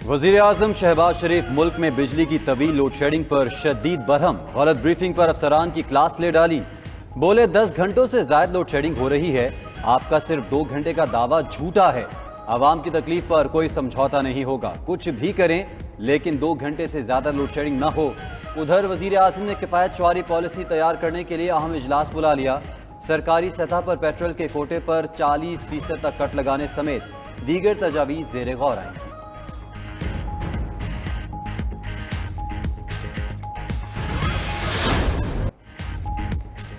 वजीर आजम शहबाज शरीफ मुल्क में बिजली की तवील लोड शेडिंग पर शदीद बरहम। गलत ब्रीफिंग पर अफसरान की क्लास ले डाली। बोले 10 घंटों से ज्यादा लोड शेडिंग हो रही है, आपका सिर्फ 2 घंटे का दावा झूठा है। आवाम की तकलीफ पर कोई समझौता नहीं होगा, कुछ भी करें लेकिन 2 घंटे से ज्यादा लोड शेडिंग न हो। उधर वजीर आजम ने किफायत शुमारी पॉलिसी तैयार करने के लिए अहम इजलास बुला लिया। सरकारी सतह पर पेट्रोल के कोटे पर 40% तक कट लगाने समेत दीगर तजावीज ज़ेर गौर आएंगी।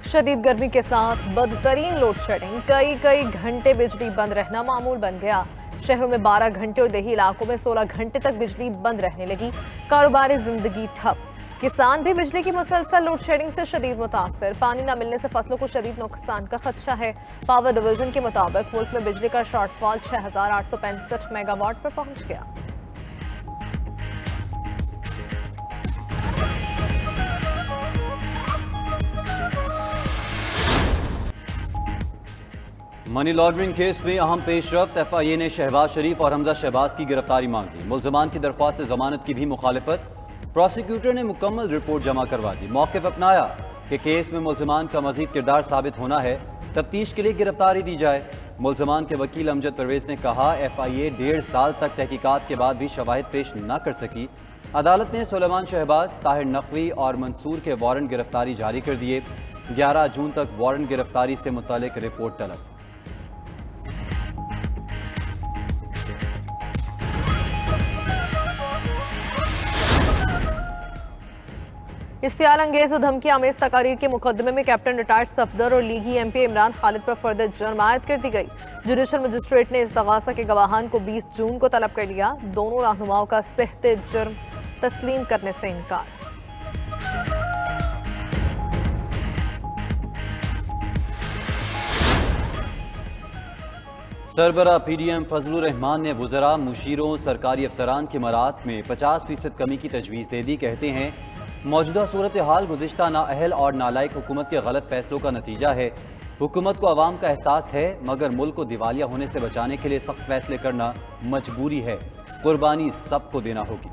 शदीद गर्मी के साथ बदतरीन लोड शेडिंग, कई घंटे बिजली बंद रहना मामूल बन गया। शहरों में 12 घंटे और देही इलाकों में 16 घंटे तक बिजली बंद रहने लगी। कारोबारी जिंदगी ठप। किसान भी बिजली की मुसलसल लोड शेडिंग से शदीद मुतासर। पानी न मिलने से फसलों को शदीद नुकसान का खदशा है। पावर डिवीजन के मुताबिक मुल्क में बिजली का शॉर्टफॉल 6865 मेगावाट पर पहुंच गया। मनी लॉन्ड्रिंग केस में अहम पेशरफ्त। FIA ने शहबाज शरीफ और हमजा शहबाज की गिरफ्तारी मांग ली। मुल्ज़मान की दरख्वास्त से जमानत की भी मुखालिफत। प्रोसिक्यूटर ने मुकम्मल रिपोर्ट जमा करवा दी। मौक़िफ़ अपनाया कि केस में मुल्ज़मान का मजीद किरदार साबित होना है, तफ्तीश के लिए गिरफ्तारी दी जाए। मुल्ज़मान के वकील अमजद परवेज़ ने कहा, FIA 1.5 साल तक तहकीकात के बाद भी शवाहिद पेश न कर सकी। अदालत ने सुलेमान शहबाज, ताहिर नकवी और मंसूर के वारंट गिरफ्तारी जारी कर दिए। 11 जून तक वारंट गिरफ्तारी से मुतालिक रिपोर्ट तलब। इश्तियाल अंगेज और धमकी आमेज तकारीर के मुकदमे में कैप्टन रिटायर्ड सफदर और लीगी MP इमरान खालिद पर फर्दर जुर्म आयद कर दी गई। जुडिशल मजिस्ट्रेट ने इस्तगासा के गवाहान को 20 जून को तलब कर लिया। दोनों रहनुमाओं का सहते जुर्म तस्लीम करने से इनकार। सरबरा PDM फजलुर रहमान ने वज़रा, मुशीरों, सरकारी अफसरान की मरात में 50% कमी की तजवीज़ दे दी। कहते हैं, मौजूदा सूरत हाल गुज़िश्ता नाअहल और नालायक हुकूमत के गलत फैसलों का नतीजा है। हुकूमत को आवाम का एहसास है, मगर मुल्क को दिवालिया होने से बचाने के लिए सख्त फैसले करना मजबूरी है। कुर्बानी सबको देना होगी।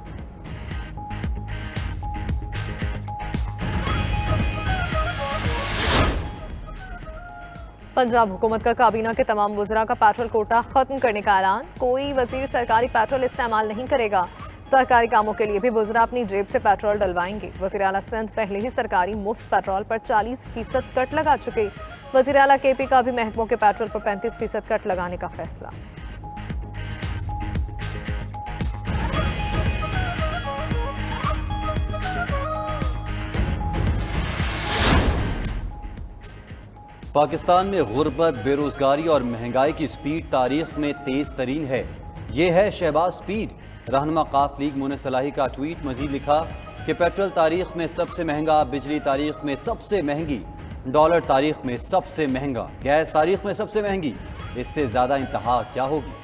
पंजाब हुकूमत का काबीना के तमाम वज़रा का पेट्रोल कोटा खत्म करने का ऐलान। कोई वजीर सरकारी पेट्रोल इस्तेमाल नहीं करेगा। सरकारी कामों के लिए भी वज़रा अपनी जेब से पेट्रोल डलवाएंगे। वज़ीर आला सिंध पहले ही सरकारी मुफ्त पेट्रोल पर 40% कट लगा चुके। वज़ीर आला KP का भी महकमों के पेट्रोल पर 35% कट लगाने का फैसला। पाकिस्तान में गुर्बत, बेरोजगारी और महंगाई की स्पीड तारीख में तेज तरीन है। ये है शहबाज स्पीड। रहनुमा काफ लीग मुने सलाही का ट्वीट। मजीद लिखा कि पेट्रोल तारीख में सबसे महंगा, बिजली तारीख में सबसे महंगी, डॉलर तारीख में सबसे महंगा, गैस तारीख में सबसे महंगी। इससे ज्यादा इंतहा क्या होगी।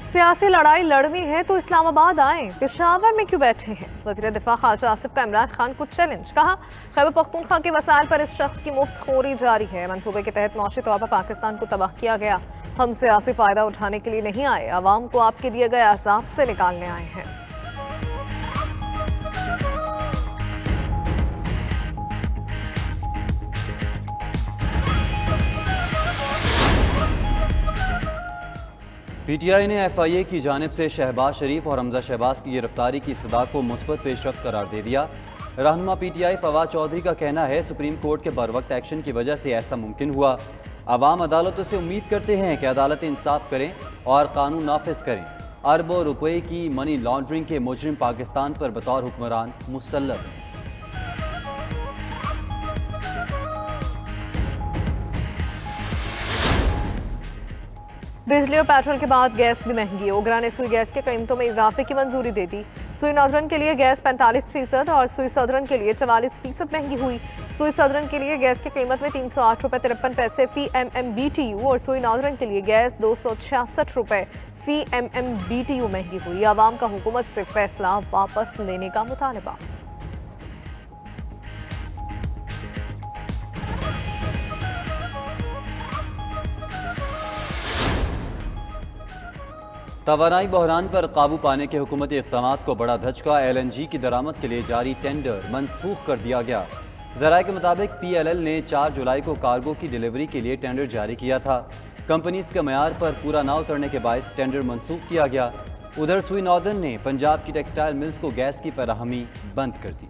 सियासी लड़ाई लड़नी है तो इस्लामाबाद आए, पेशावर में क्यों बैठे हैं। वज़ीर दिफा ख्वाजा आसिफ का इमरान खान को चैलेंज। कहा, खैबर पख्तूनख्वा के वसाइल पर इस शख्स की मुफ्त खोरी जारी है। मंसूबे के तहत मौशी तौर पर पाकिस्तान को तबाह किया गया। हम सियासी फायदा उठाने के लिए नहीं आए, आवाम को आपके दिए गए अहसाब से निकालने आए हैं। PTI ने FIA की जानिब से शहबाज शरीफ और हमजा शहबाज की गिरफ्तारी की सदा को मुस्बत पेशरफ्त करार दे दिया। रहनुमा PTI फवाद चौधरी का कहना है, सुप्रीम कोर्ट के बरवक्त एक्शन की वजह से ऐसा मुमकिन हुआ। अवाम अदालतों से उम्मीद करते हैं कि अदालतें इंसाफ करें और कानून नाफिज करें। अरबों रुपए की मनी लॉन्ड्रिंग के मुजरिम पाकिस्तान पर बतौर हुक्मरान मुसल्लत। बिजली और पेट्रोल के बाद गैस भी महंगी। ओगरा ने सुई गैस के कीमतों में इजाफे की मंजूरी दे दी। सुई नॉर्दर्न के लिए गैस 45% और सुई सदर्न के लिए 44% महंगी हुई। सुई सदर्न के लिए गैस की कीमत में 308 रुपये 53 पैसे फी MMBTU और सुई नॉर्दर्न के लिए गैस 266 रुपये फी MMBTU महंगी हुई। आवाम का हुकूमत से फैसला वापस लेने का मुतालबा। तवानाई बहरान पर काबू पाने के हुकूमती इक़दाम को बड़ा धचका। LNG की दरामद के लिए जारी टेंडर मनसूख कर दिया गया। ज़राए के मुताबिक PLL ने 4 जुलाई को कार्गो की डिलीवरी के लिए टेंडर जारी किया था। कंपनीज के मयार पर पूरा ना उतरने के बायस टेंडर मनसूख किया गया। उधर सुई नॉर्दर्न ने पंजाब की टेक्सटाइल मिल्स को गैस की फराहमी बंद कर दी।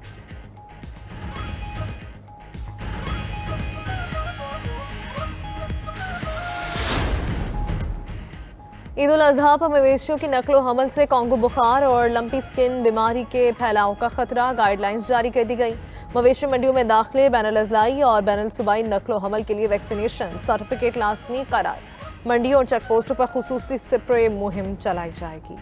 ईद उल अजहा पर मवेशियों की नकलो हमल से कॉन्गो बुखार और लंपी स्किन बीमारी के फैलाव का खतरा। गाइडलाइंस जारी कर दी गई। मवेशी मंडियों में दाखिले, बैनुल अजलाई और बैनुल सूबाई नकलो हमल के लिए वैक्सीनेशन सर्टिफिकेट लाजमी करार। मंडियों और चेक पोस्टों पर खुसूसी स्प्रे मुहिम चलाई जाएगी।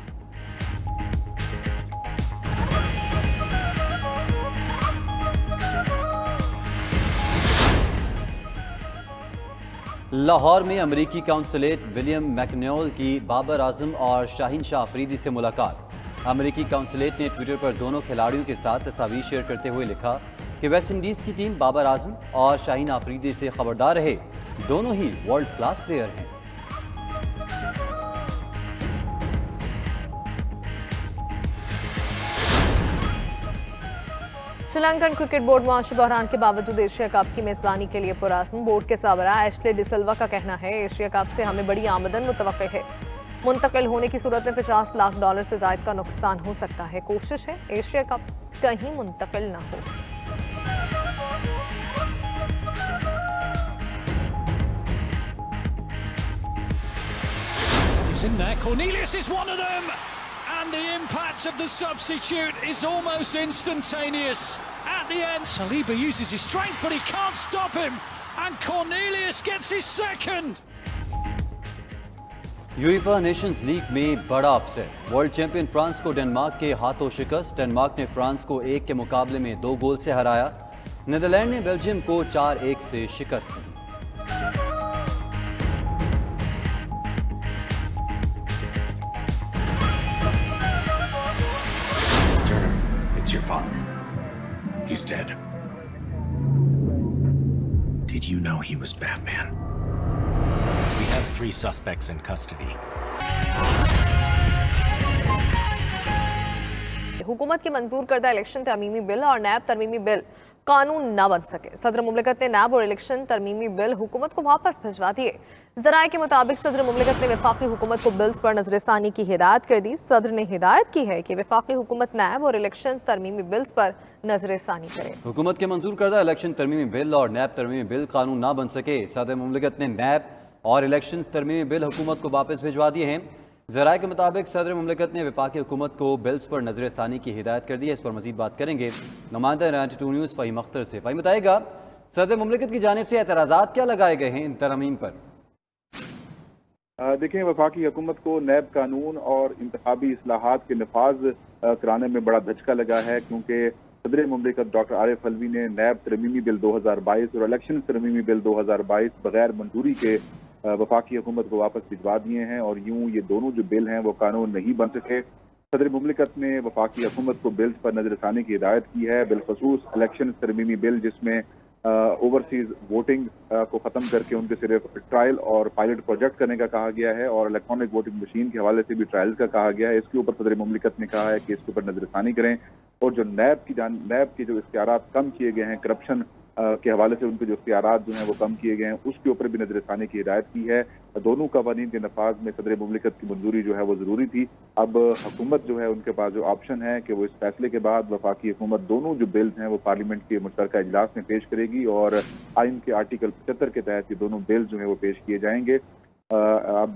लाहौर में अमरीकी काउंसलेट विलियम मैकन्योल की बाबर आजम और शाहीन शाह अफरीदी से मुलाकात। अमरीकी काउंसलेट ने ट्विटर पर दोनों खिलाड़ियों के साथ तस्वीर शेयर करते हुए लिखा कि वेस्ट इंडीज़ की टीम बाबर आजम और शाहीन अफरीदी से खबरदार रहे, दोनों ही वर्ल्ड क्लास प्लेयर हैं। श्रीलंकन क्रिकेट बोर्ड मुआशी बहरान के बावजूद एशिया कप की मेजबानी के लिए पुरअज़्म। बोर्ड के सरबराह एशले डिसिल्वा का कहना है, एशिया कप से हमें बड़ी आमदन मुतवक्किल है। मुंतकिल होने की सूरत में $50 लाख से ज़ायद का नुकसान हो सकता है। कोशिश है एशिया कप कहीं मुंतकिल न हो। He's in there. Cornelius is one of them. And the impact of the substitute is almost instantaneous. At the end, Saliba uses his strength, but he can't stop him. And Cornelius gets his second. UEFA Nations league में बड़ा upset. World champion France को Denmark के हाथों शिकस्त। Denmark ने France को 1 के मुकाबले में 2 गोल से हराया। नीदरलैंड ने बेल्जियम को 4-1 से शिकस्त दी। It's your father. He's dead. Did you know he was Batman? We have 3 suspects in custody. हुकूमत के मंजूर करदा इलेक्शन तरमीमी बिल और नैब तरमीमी बिल कानून न बन सके। सदर मुमलिकत ने नैब और इलेक्शन तरमीमी बिल हुकूमत को वापस भिजवा दिए। ज़राए के मुताबिक सदर मुमलिकत ने वफाकी हुकूमत को बिल्स पर नजरसानी की हिदायत कर दी। सदर ने हिदायत की है कि वफाकी हुकूमत नैब और इलेक्शन तरमीमी बिल्स पर नजरसानी करे। हुकूमत के मंजूर करदा इलेक्शन तरमीमी बिल और नैब तरमीमी बिल कानून न बन सके। सदर मुमलिकत ने नैब और इलेक्शन तरमीमी बिल हुकूमत को वापस भिजवा दिए हैं। ज़राए के मुताबिक सदर मुमलिकत ने वफाकी हुकूमत को बिल्स पर नजरसानी की हिदायत कर दी है। इस पर मजीद बात करेंगे नुमाइंदा 92 न्यूज़ फ़हीम अख्तर से। फ़हीम बताएगा, सदर मुमलिकत की जानिब से एतराज़ात क्या लगाए गए हैं इन तरमीम पर? देखें, वफाकी हुकूमत को नैब कानून और इंतखाबी इस्लाहात के नफाज कराने में बड़ा धचका लगा है, क्योंकि सदर मुमलिकत डॉक्टर आरिफ अलवी ने नैब तरमीमी बिल 2022 और इलेक्शन तरमीमी बिल 2022 बगैर मंजूरी के वफाकी हुकूमत को वापस भिजवा दिए हैं और यूं ये दोनों जो बिल हैं वो कानून नहीं बन सके। सदर मुमलिकत ने वफाकी हुकूमत को बिल्स पर नजरसानी की हिदायत की है, बिलखसूस इलेक्शन तरमीमी बिल जिसमें ओवरसीज वोटिंग को ख़त्म करके उनके सिर्फ ट्रायल और पायलट प्रोजेक्ट करने का कहा गया है और इलेक्ट्रॉनिक वोटिंग मशीन के हवाले से भी ट्रायल्स का कहा गया है। इसके ऊपर सदर मुमलिकत ने कहा है कि इसके ऊपर नजरसानी करें और जो नैब के जो इख्तियारात कम किए गए हैं, करप्शन के हवाले से उनके जो इख्तियारात जो हैं वो कम किए गए हैं, उसके ऊपर भी नजरसानी की हिदायत की है। दोनों कवानीन के नफाज में सदर मुमलिकत की मंजूरी जो है वो ज़रूरी थी। अब हुकूमत जो है उनके पास जो ऑप्शन है कि वो इस फैसले के बाद वफाकी हुकूमत दोनों जो बिल्स हैं वो पार्लियामेंट के मुश्तरका इजलास में पेश करेगी और आइन के आर्टिकल 75 के तहत ये दोनों बिल्स जो है वो पेश किए जाएंगे। अब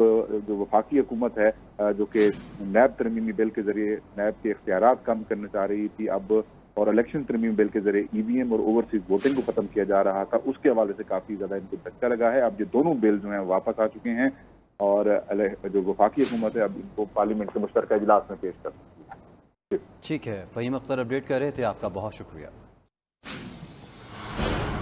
जो वफाकी हुकूमत है जो कि नैब तरमीमी बिल के जरिए नैब के इख्तियारात कम करना चाह रही थी, अब और इलेक्शन तरमीमी बिल के जरिए EVM और ओवरसीज वोटिंग को खत्म किया जा रहा था, उसके हवाले से काफी ज्यादा इनको धक्का लगा है। अब ये दोनों बिल जो हैं वापस आ चुके हैं और जो वफाकी हुकूमत है अब इनको पार्लियामेंट के मुश्तरका इजलास में पेश कर सकती है। ठीक है, फ़हीम अख्तर अपडेट कर रहे थे, आपका बहुत शुक्रिया।